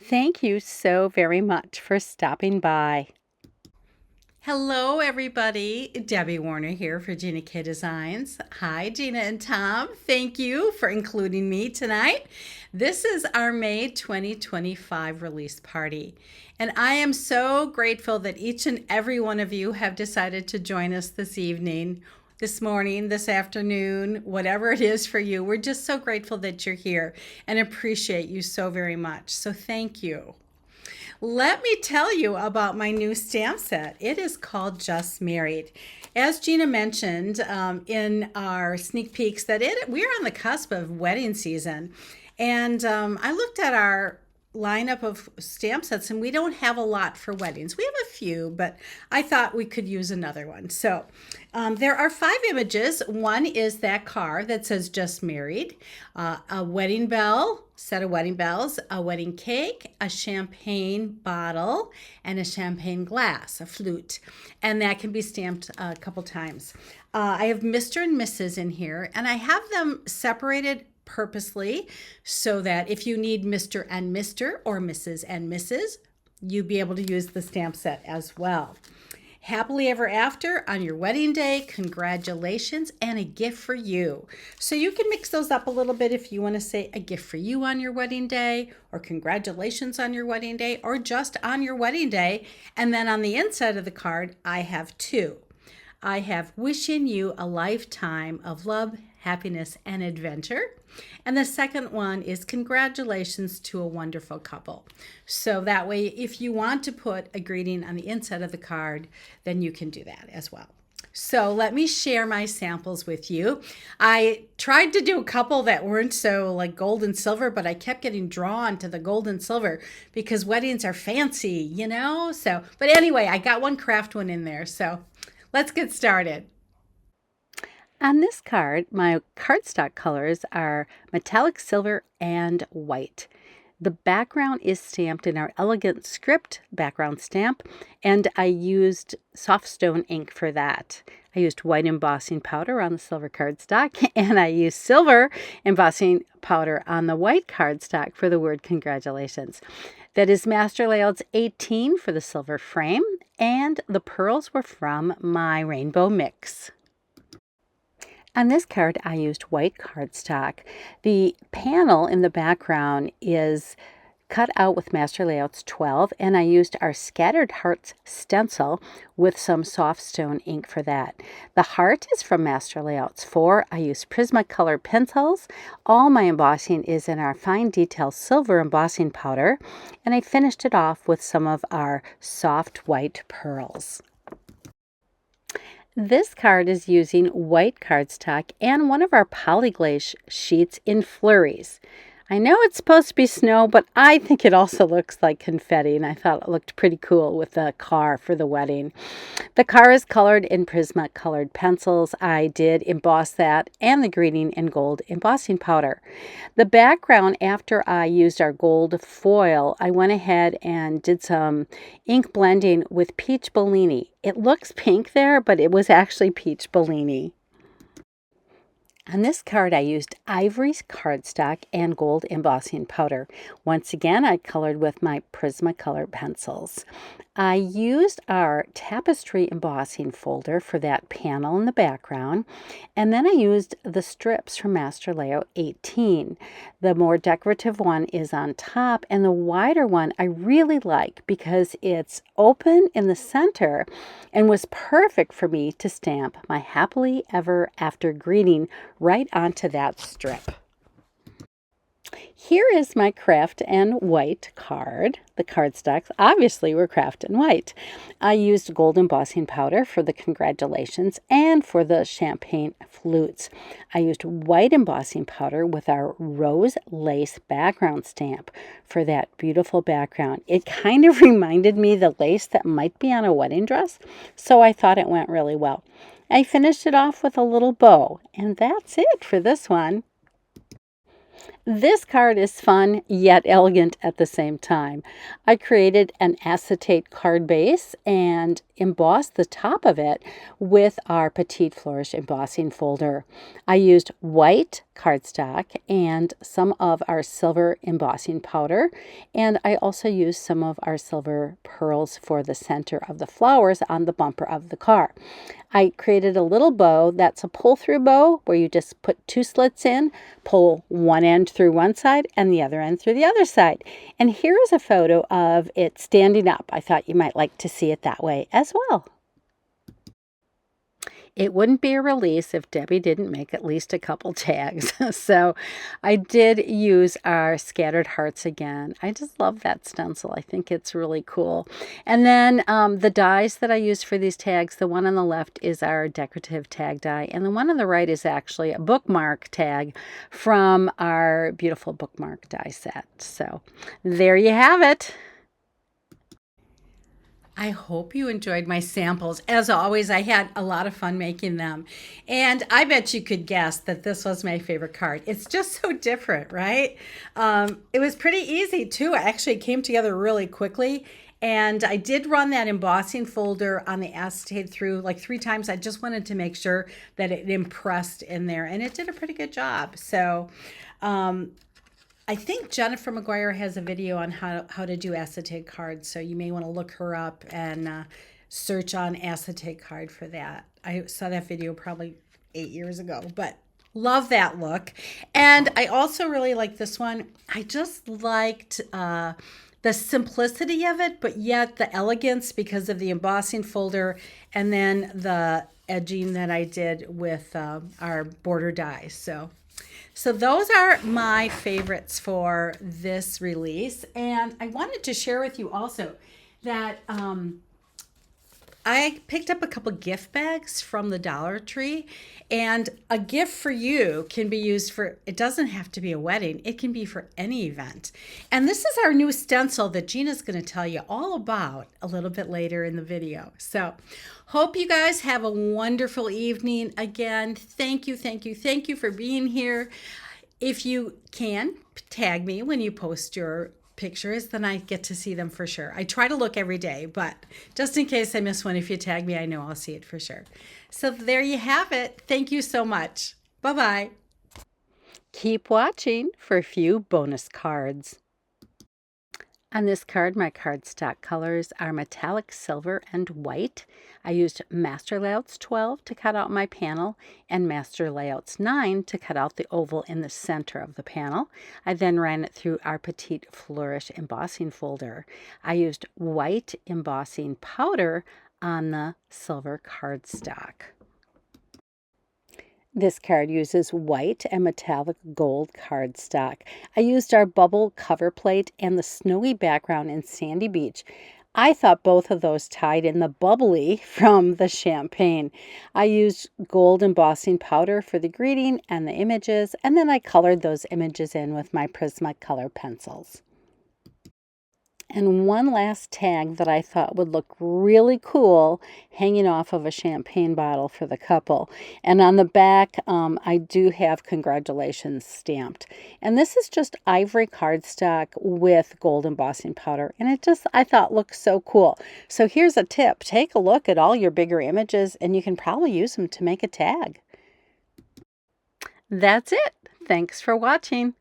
Thank you so very much for stopping by. Hello, everybody. Debbie Warner here for Gina K Designs. Hi, Gina and Tom. Thank you for including me tonight. This is our May 2025 release party. And I am so grateful that each and every one of you have decided to join us this evening, this morning, this afternoon, whatever it is for you. We're just so grateful that you're here and appreciate you so very much. So thank you. Let me tell you about my new stamp set. It is called Just Married. As Gina mentioned in our sneak peeks, we're on the cusp of wedding season, and I looked at our lineup of stamp sets, and we don't have a lot for weddings. We have a few, but I thought we could use another one. So there are 5 images. One is that car that says Just Married, a wedding bell, set of wedding bells, a wedding cake, a champagne bottle, and a champagne glass, a flute. And that can be stamped a couple times. I have Mr. and Mrs. in here, and I have them separated purposely so that if you need Mr. and Mr. or Mrs. and Mrs., you'll be able to use the stamp set as well. Happily ever after on your wedding day, congratulations, and a gift for you. So you can mix those up a little bit if you want to say a gift for you on your wedding day, or congratulations on your wedding day, or just on your wedding day. And then on the inside of the card, I have two. I have wishing you a lifetime of love, happiness, and adventure. And the second one is congratulations to a wonderful couple. So that way, if you want to put a greeting on the inside of the card, then you can do that as well. So let me share my samples with you. I tried to do a couple that weren't so like gold and silver, but I kept getting drawn to the gold and silver because weddings are fancy, So, but anyway, I got one craft one in there. So let's get started. On this card, my cardstock colors are metallic silver and white. The background is stamped in our elegant script background stamp, and I used soft stone ink for that. I used white embossing powder on the silver cardstock, and I used silver embossing powder on the white cardstock for the word congratulations. That is Master Layouts 18 for the silver frame, and the pearls were from my rainbow mix. On this card, I used white cardstock. The panel in the background is cut out with Master Layouts 12, and I used our Scattered Hearts stencil with some soft stone ink for that. The heart is from Master Layouts 4. I used Prismacolor pencils. All my embossing is in our fine detail silver embossing powder, and I finished it off with some of our soft white pearls. This card is using white cardstock and one of our polyglaze sheets in flurries. I know it's supposed to be snow, but I think it also looks like confetti, and I thought it looked pretty cool with the car for the wedding. The car is colored in Prismacolor pencils. I did emboss that and the greeting in gold embossing powder. The background, after I used our gold foil, I went ahead and did some ink blending with Peach Bellini. It looks pink there, but it was actually Peach Bellini. On this card, I used ivory cardstock and gold embossing powder. Once again, I colored with my Prismacolor pencils. I used our tapestry embossing folder for that panel in the background, and then I used the strips from Master Layout 18. The more decorative one is on top, and the wider one I really like because it's open in the center and was perfect for me to stamp my happily ever after greeting right onto that strip. Here is my craft and white card. The cardstocks obviously were craft and white. I used gold embossing powder for the congratulations and for the champagne flutes. I used white embossing powder with our rose lace background stamp for that beautiful background. It kind of reminded me the lace that might be on a wedding dress, so I thought it went really well. I finished it off with a little bow, and that's it for this one. This card is fun yet elegant at the same time. I created an acetate card base and embossed the top of it with our Petite Flourish embossing folder. I used white cardstock and some of our silver embossing powder, and I also used some of our silver pearls for the center of the flowers on the bumper of the car. I created a little bow that's a pull-through bow where you just put 2 slits in, pull one end through one side and the other end through the other side. And here is a photo of it standing up. I thought you might like to see it that way as well. It wouldn't be a release if Debbie didn't make at least a couple tags. So I did use our scattered hearts again. I just love that stencil. I think it's really cool. And then the dies that I used for these tags, the one on the left is our decorative tag die, and the one on the right is actually a bookmark tag from our beautiful bookmark die set. So there you have it. I hope you enjoyed my samples. As always, I had a lot of fun making them. And I bet you could guess that this was my favorite card. It's just so different, right? It was pretty easy too. It actually came together really quickly. And I did run that embossing folder on the acetate through like 3 times. I just wanted to make sure that it impressed in there. And it did a pretty good job. So I think Jennifer McGuire has a video on how to do acetate cards, so you may want to look her up and search on acetate card for that. I saw that video probably 8 years ago, but love that look. And I also really like this one. I just liked the simplicity of it, but yet the elegance because of the embossing folder and then the edging that I did with our border dies. So those are my favorites for this release. And I wanted to share with you also that I picked up a couple gift bags from the Dollar Tree, and a gift for you can be used for, it doesn't have to be a wedding, it can be for any event. And this is our new stencil that Gina's going to tell you all about a little bit later in the video. So hope you guys have a wonderful evening. Again, thank you for being here. If you can, tag me when you post your pictures, then I get to see them for sure. I try to look every day, but just in case I miss one, if you tag me, I know I'll see it for sure. So there you have it. Thank you so much. Bye-bye. Keep watching for a few bonus cards. On this card, my cardstock colors are metallic silver and white. I used Master Layouts 12 to cut out my panel and Master Layouts 9 to cut out the oval in the center of the panel. I then ran it through our Petite Flourish embossing folder. I used white embossing powder on the silver cardstock. This card uses white and metallic gold cardstock. I used our bubble cover plate and the snowy background in Sandy Beach. I thought both of those tied in the bubbly from the champagne. I used gold embossing powder for the greeting and the images, and then I colored those images in with my Prismacolor pencils. And one last tag that I thought would look really cool hanging off of a champagne bottle for the couple. And on the back, I do have congratulations stamped. And this is just ivory cardstock with gold embossing powder. And it just, I thought, looked so cool. So here's a tip. Take a look at all your bigger images and you can probably use them to make a tag. That's it. Thanks for watching.